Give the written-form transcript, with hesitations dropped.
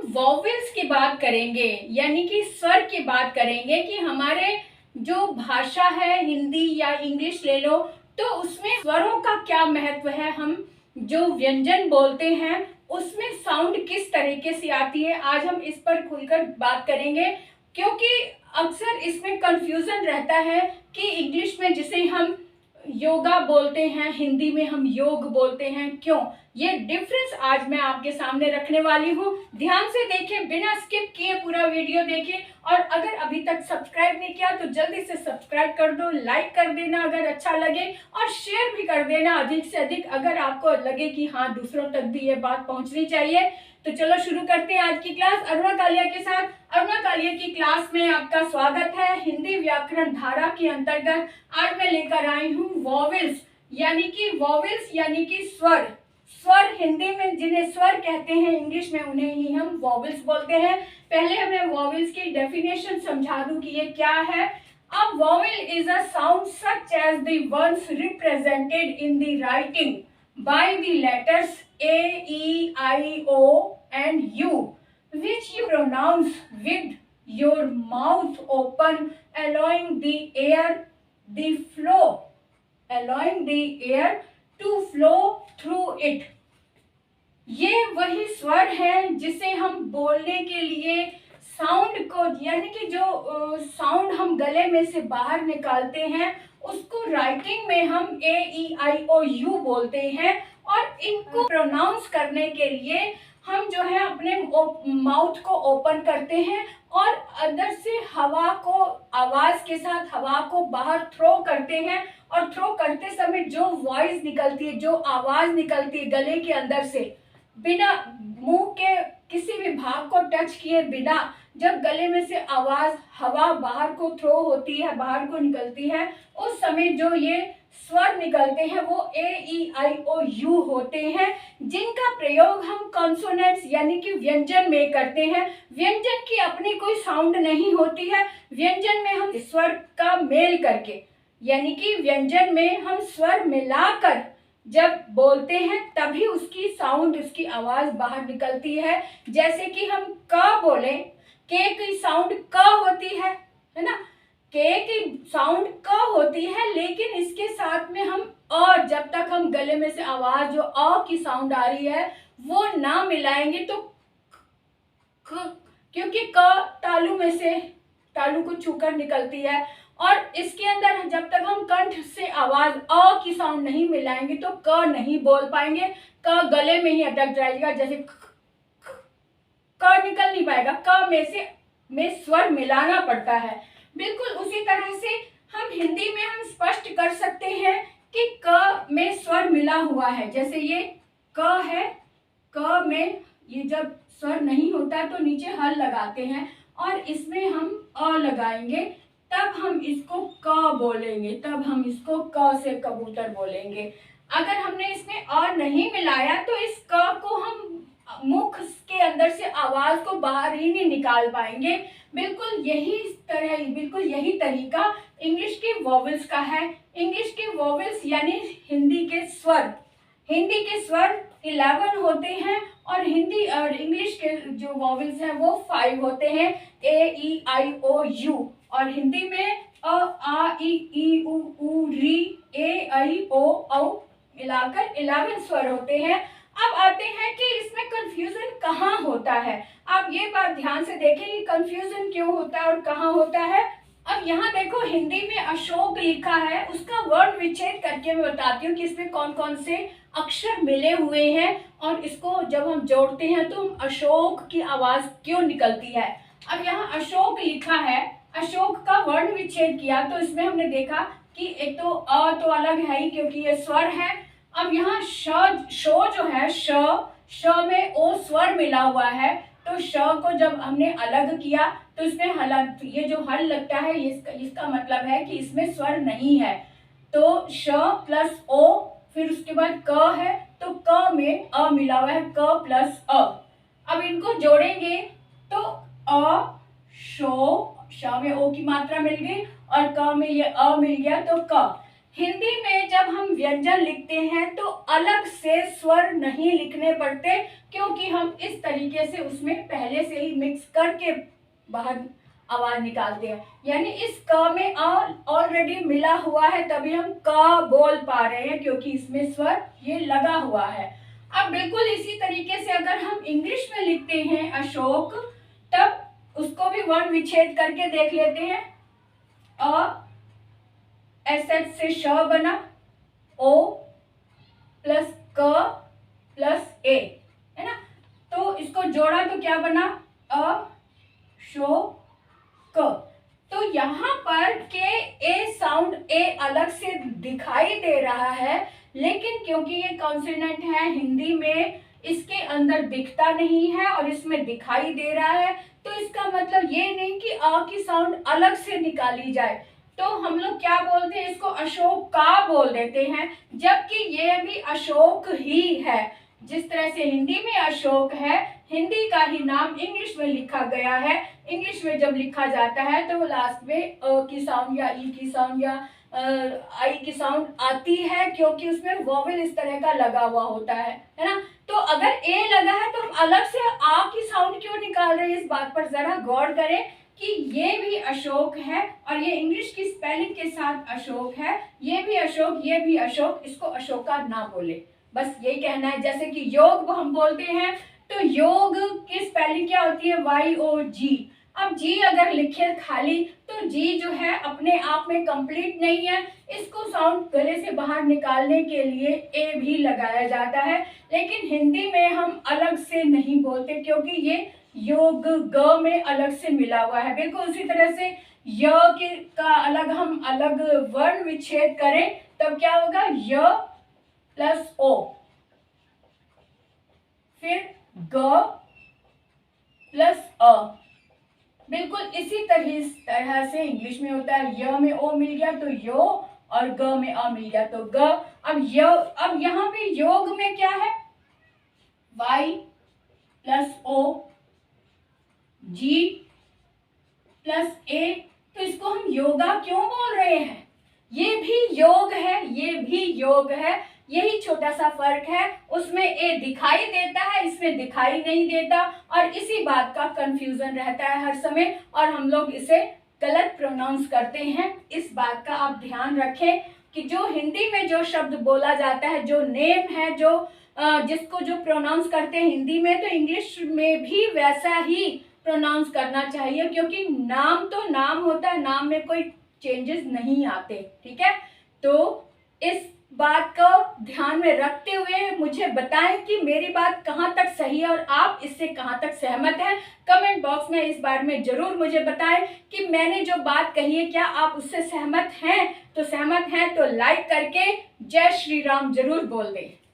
Vowels की बात करेंगे, यानी कि स्वर की बात करेंगे कि हमारे जो भाषा है, हिंदी या इंग्लिश ले लो, तो उसमें स्वरों का क्या महत्व है। हम जो व्यंजन बोलते हैं उसमें साउंड किस तरीके से आती है, आज हम इस पर खुलकर बात करेंगे। क्योंकि अक्सर इसमें कंफ्यूजन रहता है कि इंग्लिश में जिसे हम योगा बोलते हैं, हिंदी में हम योग बोलते हैं, क्यों? ये डिफरेंस आज मैं आपके सामने रखने वाली हूँ। ध्यान से देखें, बिना स्किप किए पूरा वीडियो देखें, और अगर अभी तक सब्सक्राइब नहीं किया तो जल्दी से सब्सक्राइब कर दो, लाइक कर देना अगर अच्छा लगे, और शेयर भी कर देना अधिक से अधिक अगर आपको लगे कि हाँ दूसरों तक भी ये बात पहुंचनी चाहिए। तो चलो शुरू करते हैं आज की क्लास अरुणा कालिया के साथ। अरुणा कालिया की क्लास में आपका स्वागत है। हिंदी व्याकरण धारा के अंतर्गत आज मैं लेकर आई हूँ वॉवेल्स, यानी कि स्वर। स्वर हिंदी में जिन्हें स्वर कहते हैं, इंग्लिश में उन्हें ही हम वॉवेल्स बोलते हैं। पहले हमें वॉवेल्स की डेफिनेशन समझा दूं कि ये क्या है। A vowel is a sound such as the ones represented in the writing by the letters A, E, I, O and U, which you pronounce with your mouth open, allowing the air to flow through it. ये वही स्वर है जिसे हम बोलने के लिए sound को, यानी कि जो साउंड हम गले में से बाहर निकालते हैं उसको राइटिंग में हम ए ई आई ओ यू बोलते हैं, और इनको प्रोनाउंस करने के लिए हम जो है अपने माउथ को ओपन करते हैं और अंदर से हवा को, आवाज के साथ हवा को बाहर थ्रो करते हैं। और थ्रो करते समय जो वॉइस निकलती है, जो आवाज निकलती है गले के अंदर से, बिना मुंह के किसी भी भाग को टच किए बिना, जब गले में से आवाज, हवा बाहर को थ्रो होती है, बाहर को निकलती है, उस समय जो ये स्वर निकलते हैं वो ए ई आई ओ यू होते हैं, जिनका प्रयोग हम कॉन्सोनेंट्स यानी कि व्यंजन में करते हैं। व्यंजन की अपनी कोई साउंड नहीं होती है, व्यंजन में हम स्वर का मेल करके, यानी कि व्यंजन में हम स्वर मिलाकर जब बोलते हैं तभी उसकी साउंड, उसकी आवाज बाहर निकलती है। जैसे कि हम क बोलें, के की साउंड क होती है ना, के की साउंड क होती है, लेकिन इसके साथ में हम अ, जब तक हम गले में से आवाज जो अ की साउंड आ रही है वो ना मिलाएंगे तो क्योंकि क तालु में से, तालु को छूकर निकलती है, और इसके अंदर जब तक हम कंठ से आवाज अ की साउंड नहीं मिलाएंगे तो क नहीं बोल पाएंगे, क गले में ही अटक जाएगा, जैसे क निकल नहीं पाएगा, क में स्वर मिलाना पड़ता है। बिल्कुल उसी तरह से हम हिंदी में हम स्पष्ट कर सकते हैं कि क में स्वर मिला हुआ है। जैसे ये क है, क में ये जब स्वर नहीं होता तो नीचे हल लगाते हैं, और इसमें हम अ लगाएंगे, तब हम इसको क बोलेंगे, तब हम इसको क से कबूतर बोलेंगे। अगर हमने इसमें अ नहीं मिलाया तो इस क को हम मुख के अंदर से आवाज को बाहर ही नहीं निकाल पाएंगे। बिल्कुल यही तरीका इंग्लिश के वॉवेल्स का है। इंग्लिश के वॉवेल्स यानी हिंदी के स्वर 11 होते हैं, और हिंदी और इंग्लिश के जो वॉवेल्स हैं वो 5 होते हैं, ए ई आई ओ यू। और हिंदी में अ, आ, ई, उ, री, ए, आई, ओ, औ मिलाकर 11 स्वर होते हैं। अब आते हैं कि इसमें कंफ्यूजन कहाँ होता है। आप ये बात ध्यान से देखें कि कंफ्यूजन क्यों होता है और कहाँ होता है। अब यहाँ देखो, हिंदी में अशोक लिखा है, उसका वर्ण विच्छेद करके मैं बताती हूँ कि इसमें कौन कौन से अक्षर मिले हुए हैं, और इसको जब हम जोड़ते हैं तो अशोक की आवाज क्यों निकलती है। अब यहाँ अशोक लिखा है, अशोक का वर्ण विच्छेद किया तो इसमें हमने देखा कि एक तो अ तो अलग है ही क्योंकि ये स्वर है। अब यहाँ शो जो है, श में ओ स्वर मिला हुआ है, तो श को जब हमने अलग किया तो इसमें ये जो हल लगता है इसका मतलब है कि इसमें स्वर नहीं है। तो श प्लस ओ, फिर उसके बाद क है, तो क में अ मिला हुआ है, क प्लस अ। अब इनको जोड़ेंगे तो अ, शो, श में ओ की मात्रा मिल गई और क में ये अ मिल गया, तो क। हिंदी में जब हम व्यंजन लिखते हैं तो अलग से स्वर नहीं लिखने पड़ते, क्योंकि हम इस तरीके से उसमें पहले से ही मिक्स करके बाहर आवाज निकालते हैं। यानी इस क में ऑलरेडी मिला हुआ है, तभी हम क बोल पा रहे हैं, क्योंकि इसमें स्वर ये लगा हुआ है। अब बिल्कुल इसी तरीके से अगर हम इंग्लिश में लिखते हैं अशोक, तब उसको भी वर्ण विच्छेद करके देख लेते हैं। एस एच से श बना, ओ प्लस क प्लस ए, है ना। तो इसको जोड़ा तो क्या बना, अशोक। तो यहाँ पर के ए साउंड ए अलग से दिखाई दे रहा है, लेकिन क्योंकि ये कॉन्सोनेंट है हिंदी में, इसके अंदर दिखता नहीं है और इसमें दिखाई दे रहा है, तो इसका मतलब ये नहीं कि अ की साउंड अलग से निकाली जाए। तो हम लोग क्या बोलते हैं, इसको अशोक का बोल देते हैं, जबकि ये भी अशोक ही है। जिस तरह से हिंदी में अशोक है, हिंदी का ही नाम इंग्लिश में लिखा गया है। इंग्लिश में जब लिखा जाता है तो लास्ट में अ की साउंड या ई की साउंड या आई की साउंड आती है, क्योंकि उसमें वोवेल इस तरह का लगा हुआ होता है ना। तो अगर ए लगा है तो हम अलग से आ की साउंड क्यों निकाल रहे हैं, इस बात पर जरा गौर करें कि ये भी अशोक है और ये इंग्लिश की स्पेलिंग के साथ अशोक है। ये भी अशोक, ये भी अशोक, इसको अशोका ना बोले, बस यही कहना है। जैसे कि योग हम बोलते हैं, तो योग की स्पेलिंग क्या होती है, YOG। अब जी अगर लिखे खाली, तो जी जो है अपने आप में कंप्लीट नहीं है, इसको साउंड गले से बाहर निकालने के लिए ए भी लगाया जाता है। लेकिन हिंदी में हम अलग से नहीं बोलते, क्योंकि ये योग ग में अलग से मिला हुआ है। बिल्कुल उसी तरह से य के का अलग हम अलग वर्ण विच्छेद करें, तब क्या होगा, य प्लस ओ, फिर ग प्लस अ। बिल्कुल इसी तरह से इंग्लिश में होता है, य में ओ मिल गया तो यो, और ग में अ मिल गया तो ग। अब यहाँ पे योग में क्या है, Y plus O, G plus A, तो इसको हम योगा क्यों बोल रहे हैं, ये भी योग है, ये भी योग है। यही छोटा सा फर्क है, उसमें ए दिखाई देता है, इसमें दिखाई नहीं देता, और इसी बात का कंफ्यूजन रहता है हर समय, और हम लोग इसे गलत प्रोनाउंस करते हैं। इस बात का आप ध्यान रखें कि जो हिंदी में जो शब्द बोला जाता है, जो नेम है, जो जिसको जो प्रोनाउंस करते हैं हिंदी में, तो इंग्लिश में भी वैसा ही प्रोनाउंस करना चाहिए, क्योंकि नाम तो नाम होता है, नाम में कोई चेंजेस नहीं आते। ठीक है, तो इस बात को ध्यान में रखते हुए मुझे बताएं कि मेरी बात कहाँ तक सही है और आप इससे कहाँ तक सहमत हैं। कमेंट बॉक्स में इस बारे में जरूर मुझे बताएं कि मैंने जो बात कही है, क्या आप उससे सहमत हैं। तो सहमत हैं तो लाइक करके जय श्री राम जरूर बोल दें।